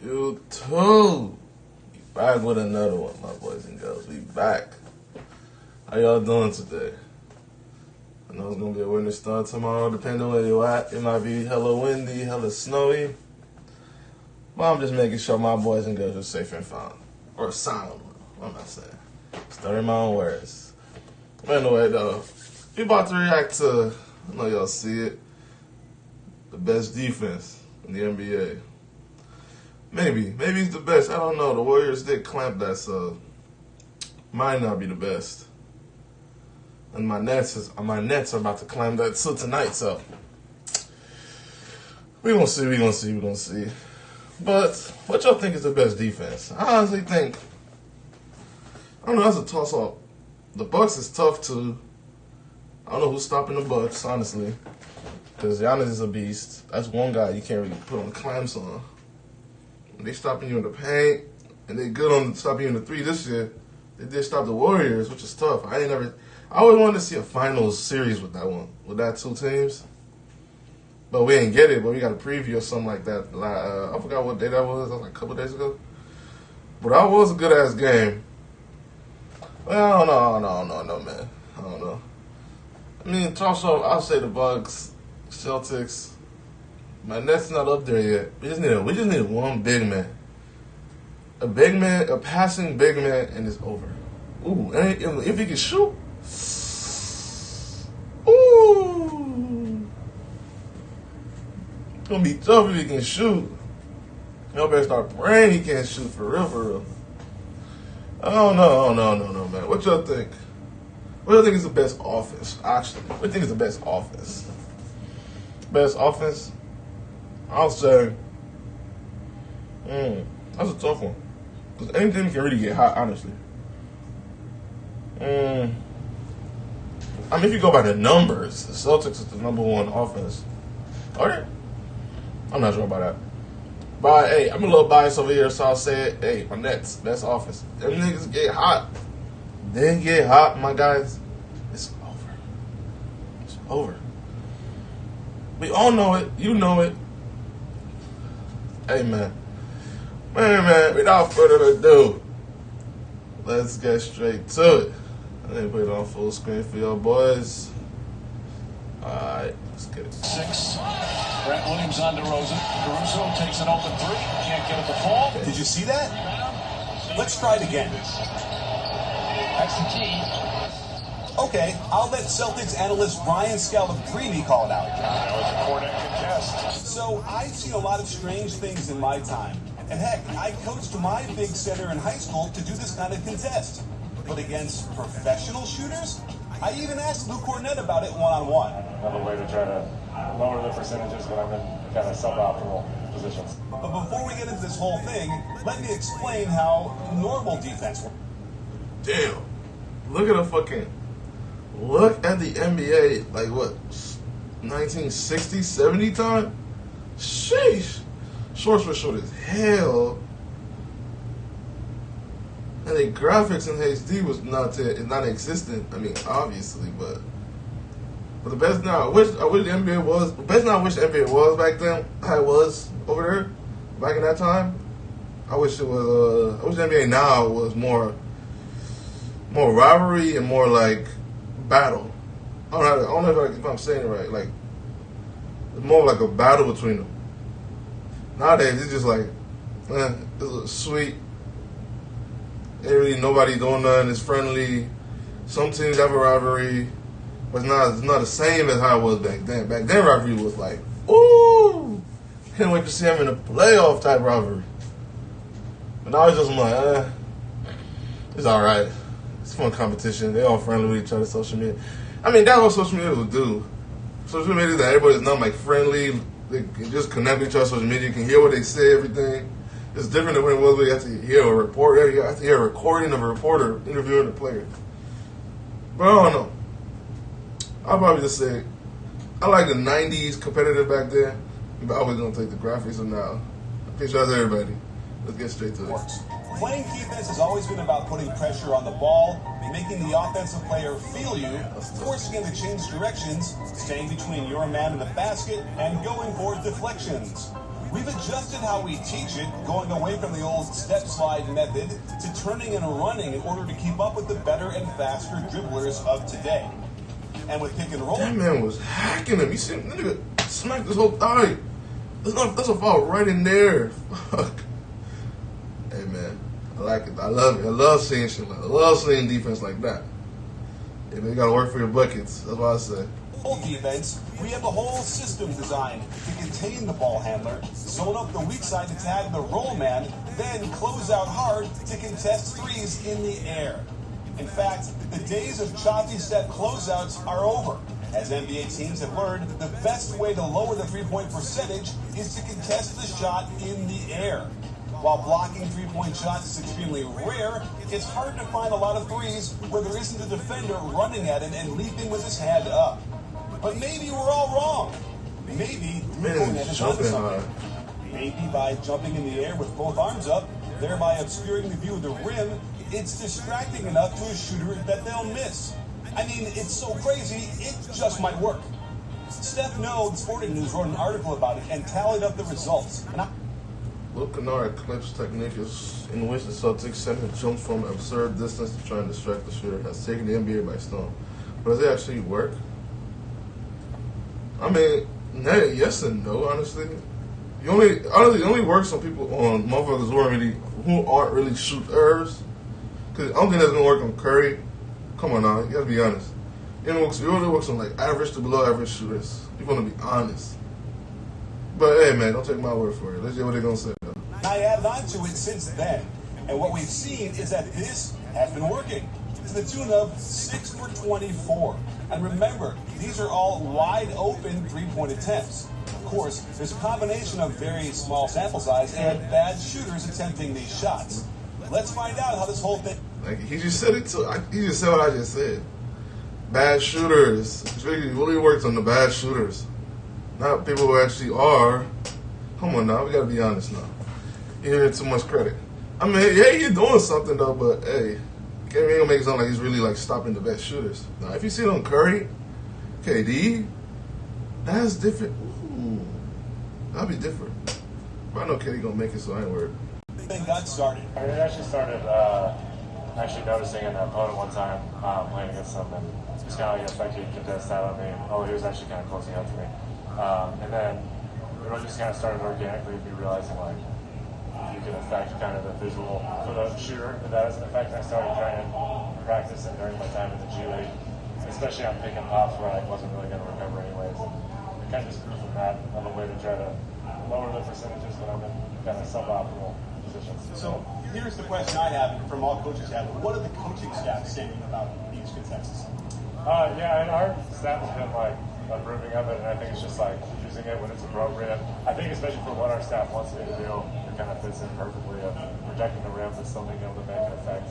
You too. Back with another one, my boys and girls. We back. How y'all doing today? I know it's gonna be a winter storm tomorrow, depending on where you at. It might be hella windy, hella snowy. But I'm just making sure my boys and girls are safe and found. Or sound. What am I saying? Stuttering my own words. But anyway, though, we about to react to, I know y'all see it, the best defense in the NBA. Maybe it's the best. I don't know. The Warriors did clamp that, so might not be the best. And my Nets are about to climb that too tonight, so we gonna see. But what y'all think is the best defense? I honestly think, I don't know, that's a toss-up. The Bucks is tough too. I don't know who's stopping the Bucks, honestly, because Giannis is a beast. That's one guy you can't really put on clamps on. They stopping you in the paint, and they good on stopping you in the three this year. They did stop the Warriors, which is tough. I always wanted to see a finals series with that one, with that two teams. But we didn't get it, but we got a preview or something like that. I forgot what day that was. That was like a couple days ago. But that was a good-ass game. Well, no, man. I don't know. I mean, toss-up, I'll say the Bucks, Celtics. My Nets not up there yet. We just need one big man. A big man, a passing big man, and it's over. Ooh, and if he can shoot, ooh, it's gonna be tough if he can shoot. Y'all better start praying he can't shoot for real. I don't know, man. What y'all think? What do you think is the best offense? Actually, what do you think is the best offense? Best offense? I'll say, that's a tough one. Because any team can really get hot, honestly. I mean, if you go by the numbers, the Celtics is the number one offense. Are they? I'm not sure about that. But, hey, I'm a little biased over here, so I'll say it. Hey, my Nets, best offense. Them niggas get hot. They get hot, my guys. It's over. It's over. We all know it. You know it. Hey, man, without further ado, let's get straight to it. I need to put it on full screen for y'all boys. Alright, let's get it. 6. Grant Williams on DeRozan. Caruso takes an open three. Can't get it to fall. Did you see that? Let's try it again. That's the key. Okay, I'll let Celtics analyst Brian Scalabrine call it out. That was a corner contest. So, I've seen a lot of strange things in my time. And heck, I coached my big center in high school to do this kind of contest. But against professional shooters, I even asked Lou Cornette about it one-on-one. Another way to try to lower the percentages when I'm in kind of suboptimal positions. But before we get into this whole thing, let me explain how normal defense works. Damn. Look at the NBA, like what, 1960, 70 time? Sheesh. Shorts were short as hell. And the graphics in HD was not existent. I mean, obviously, but the best now, I wish the NBA was, the best now I wish the NBA was back then, how it was over there, back in that time. I wish it was, I wish the NBA now was more rivalry and more like battle. I don't know if I'm saying it right. Like, it's more like a battle between them. Nowadays, it's just like, it's sweet. Ain't really nobody doing nothing. It's friendly. Some teams have a rivalry, but it's not the same as how it was back then. Back then, rivalry was like, ooh, can't wait to see them in a playoff type rivalry. But now it's just like, it's all right. It's fun competition. They all friendly with each other. Social media. I mean, that's what social media will do. Social media is that everybody's not like friendly. They can just connect with each other. Social media, you can hear what they say, everything. It's different than when it was where you have to hear a report. You have to hear a recording of a reporter interviewing the player. But I don't know. I'll probably just say I like the 90s competitive back then, but I was going to take the graphics of now. Peace out to everybody. Let's get straight to it. Playing defense has always been about putting pressure on the ball, making the offensive player feel you, forcing him to change directions, staying between your man and the basket, and going for deflections. We've adjusted how we teach it, going away from the old step slide method to turning and running in order to keep up with the better and faster dribblers of today. And with pick and roll, that man was hacking him. You see him, nigga smacked his whole thigh. That's a foul right in there. Fuck. Hey man, I like it. I love it. I love seeing shit like that. I love seeing defense like that. Yeah, man, you gotta work for your buckets. That's what I say. defense, we have a whole system designed to contain the ball handler, zone up the weak side to tag the roll man, then close out hard to contest threes in the air. In fact, the days of choppy step closeouts are over. As NBA teams have learned, the best way to lower the three-point percentage is to contest the shot in the air. While blocking three-point shots is extremely rare, it's hard to find a lot of threes where there isn't a defender running at him and leaping with his hand up. But maybe we're all wrong. Maybe Luke Kornet is onto something. Maybe by jumping in the air with both arms up, thereby obscuring the view of the rim, it's distracting enough to a shooter that they'll miss. I mean, it's so crazy, it just might work. Steph Noh, the Sporting News, wrote an article about it and tallied up the results. Luke Kennard clips technique is in which the Celtics center jumps from an absurd distance to try and distract the shooter has taken the NBA by storm. But does it actually work? I mean, yes and no, honestly. It only works on people, on motherfuckers who aren't really shooters. Because I don't think that's going to work on Curry. Come on now, you got to be honest. It only works on like average to below average shooters. You want to be honest. But hey man, don't take my word for it. Let's hear what they're going to say. I added on to it since then. And what we've seen is that this has been working to the tune of 6 for 24. And remember, these are all wide open three-point attempts. Of course, there's a combination of very small sample size and bad shooters attempting these shots. Let's find out how this whole thing... Like, he just said it too. He just said what I just said. Bad shooters. It really works on the bad shooters. Not people who actually are. Come on now, we gotta be honest now. You're giving too much credit. I mean, hey, he's doing something though, but hey, you can't really make it sound like he's really like stopping the best shooters. Now, if you see it on Curry, KD, that's different. Ooh, that'd be different. But I know KD gonna make it, so I ain't worried. Thing got started. I actually started noticing an opponent one time playing against him, and just kind of like affected contest out on me. Oh, he was actually kind of closing out to me, and then it really just kind of started organically me realizing like you can affect kind of the visual for the shooter, and that has an effect. I started trying to practice it during my time in the G League, especially on pick and pops where I wasn't really going to recover anyways. And it kind of just grew from that on the way to try to lower the percentages when I'm in kind of suboptimal positions. So here's the question I have from all coaches have. What are the coaching staff saying about these contests? Yeah, and our staff has been like approving of it, and I think it's just like using it when it's appropriate. I think especially for what our staff wants me to do, it kind of fits in perfectly of protecting the rim but still being able to make an effect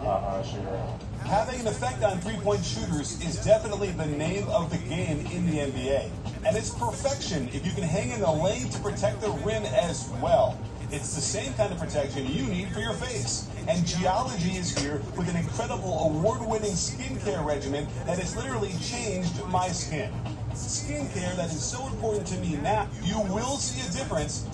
on a shooter. Having an effect on three-point shooters is definitely the name of the game in the NBA. And it's perfection if you can hang in the lane to protect the rim as well. It's the same kind of protection you need for your face. And Geology is here with an incredible award-winning skincare regimen that has literally changed my skin. Skincare that is so important to me now, you will see a difference.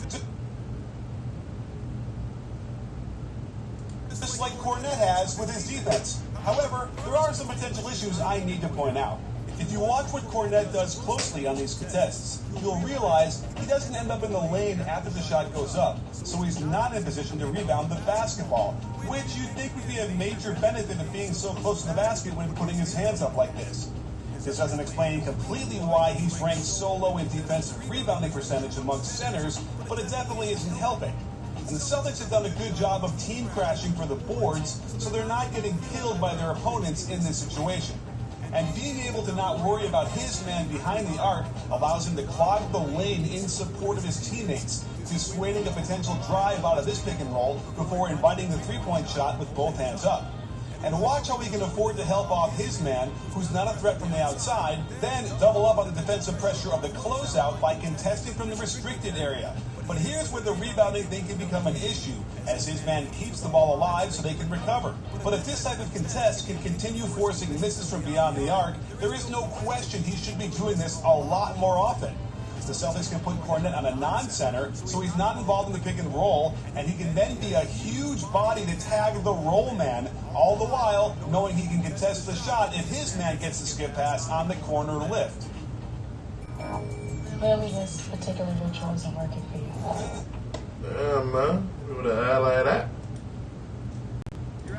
Just like Kornet has with his defense. However, there are some potential issues I need to point out. If you watch what Kornet does closely on these contests, you'll realize he doesn't end up in the lane after the shot goes up, so he's not in a position to rebound the basketball, which you'd think would be a major benefit of being so close to the basket when putting his hands up like this. This doesn't explain completely why he's ranked so low in defensive rebounding percentage amongst centers, but it definitely isn't helping. And the Celtics have done a good job of team crashing for the boards, so they're not getting killed by their opponents in this situation. And being able to not worry about his man behind the arc allows him to clog the lane in support of his teammates, dissuading a potential drive out of this pick and roll before inviting the three-point shot with both hands up. And watch how he can afford to help off his man, who's not a threat from the outside, then double up on the defensive pressure of the closeout by contesting from the restricted area. But here's where the rebounding thing can become an issue, as his man keeps the ball alive so they can recover. But if this type of contest can continue forcing misses from beyond the arc, there is no question he should be doing this a lot more often. The Celtics can put Kornet on a non-center, so he's not involved in the pick and roll, and he can then be a huge body to tag the roll man, all the while knowing he can contest the shot if his man gets the skip pass on the corner lift. Clearly, this particular ritual isn't working for you. Yeah, man. You would have had like that.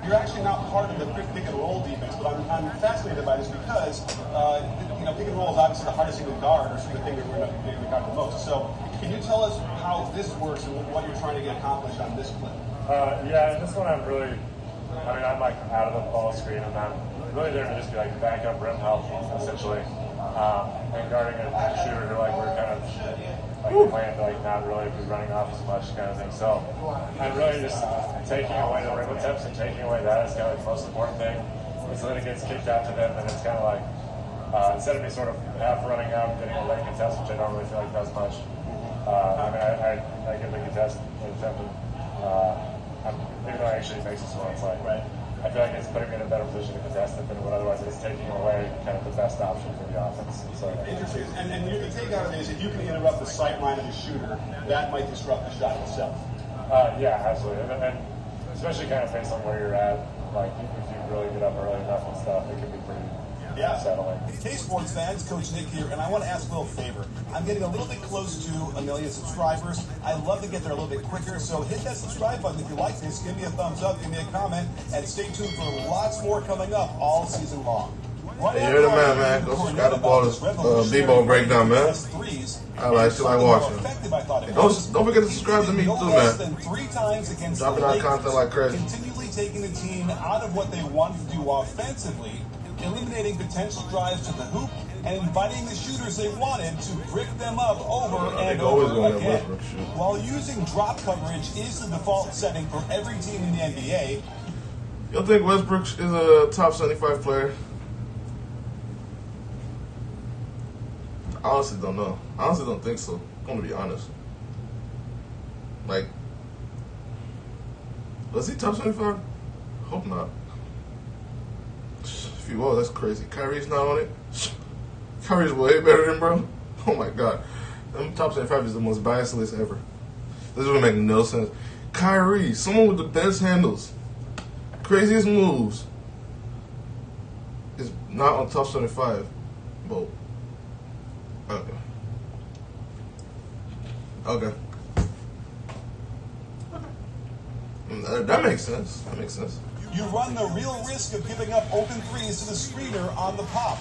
You're actually not part of the pick and roll defense, but I'm fascinated by this because pick and roll is obviously the hardest thing to guard, or the thing that we're going to guard the most. So, can you tell us how this works and what you're trying to get accomplished on this play? Yeah, this one I'm like out of the ball screen, and I'm really there to just be like backup rim help, essentially, and guarding a shooter who we're kind of playing to not really be running off as much kind of thing. So I'm really just taking away the rim attempts and taking away that is kind of the most important thing. And so then it gets kicked out to them, and it's kind of instead of me sort of half running out and getting a late contest, which I don't really feel like does much. I get the contest attempt. Even though I actually makes it so it's I feel like it's putting me in a better position to contest it than what otherwise it's taking away kind of the best option for the offense. So interesting. And the take out of it is if you can interrupt the sight line of the shooter, that might disrupt the shot itself. Yeah, absolutely. And especially kind of based on where you're at, if you really get up early enough and stuff, it can be pretty settling. K-Sports fans, Coach Nick here, and I want to ask a little favor. I'm getting a little bit close to 1 million subscribers. I'd love to get there a little bit quicker, so hit that subscribe button if you like this. Give me a thumbs up, give me a comment, and stay tuned for lots more coming up all season long. Hey, you're the man. Go subscribe to Ballers B-Ball Breakdown, man. I like watching. And don't forget to subscribe to me too, man. Dropping out content like crazy. Continually taking the team out of what they want to do offensively, eliminating potential drives to the hoop, and inviting the shooters they wanted to brick them up over and over again. While using drop coverage is the default setting for every team in the NBA. You don't think Westbrook is a top 75 player? I honestly don't know. I honestly don't think so. I'm going to be honest. Was he top 75? Hope not. If he was, that's crazy. Kyrie's not on it. Kyrie's way better than bro. Oh my god. Top 75 is the most biased list ever. This would make no sense. Kyrie, someone with the best handles, craziest moves, is not on top 75. But okay. That makes sense. You run the real risk of giving up open threes to the screener on the pop.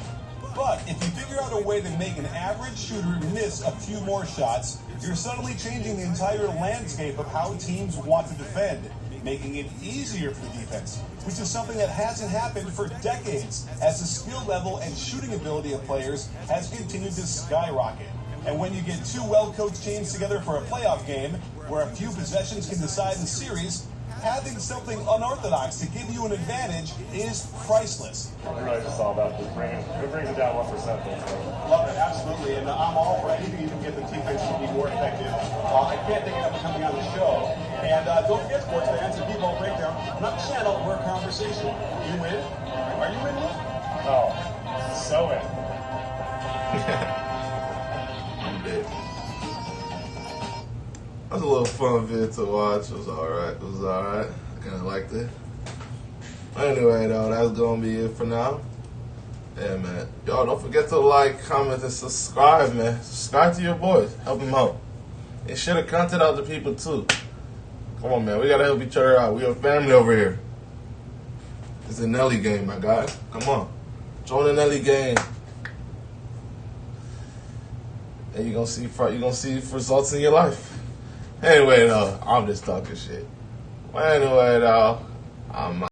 But if you figure out a way to make an average shooter miss a few more shots, you're suddenly changing the entire landscape of how teams want to defend, making it easier for defense, which is something that hasn't happened for decades as the skill level and shooting ability of players has continued to skyrocket. And when you get two well-coached teams together for a playoff game, where a few possessions can decide the series, having something unorthodox to give you an advantage is priceless. It's really just all about just bringing it down 1%. Love it, absolutely. And I'm all for anything you can get the defense to be more effective. I can't thank enough for coming on the show. And don't forget, sports fans, the B-Ball Breakdown, not channel, we're a conversation. You win? Are you in? Oh, so in. I'm dead. That was a little fun vid to watch. It was alright. I kind of liked it. Anyway, though, that's going to be it for now. Yeah, man. Y'all, don't forget to like, comment, and subscribe, man. Subscribe to your boys. Help them out. And share the content out to people, too. Come on, man. We got to help each other out. We a family over here. It's a Nelly game, my guy. Come on. Join the Nelly game. And you're gonna see results in your life. Anyway, though, I'm just talking shit. Well, anyway, though, I'm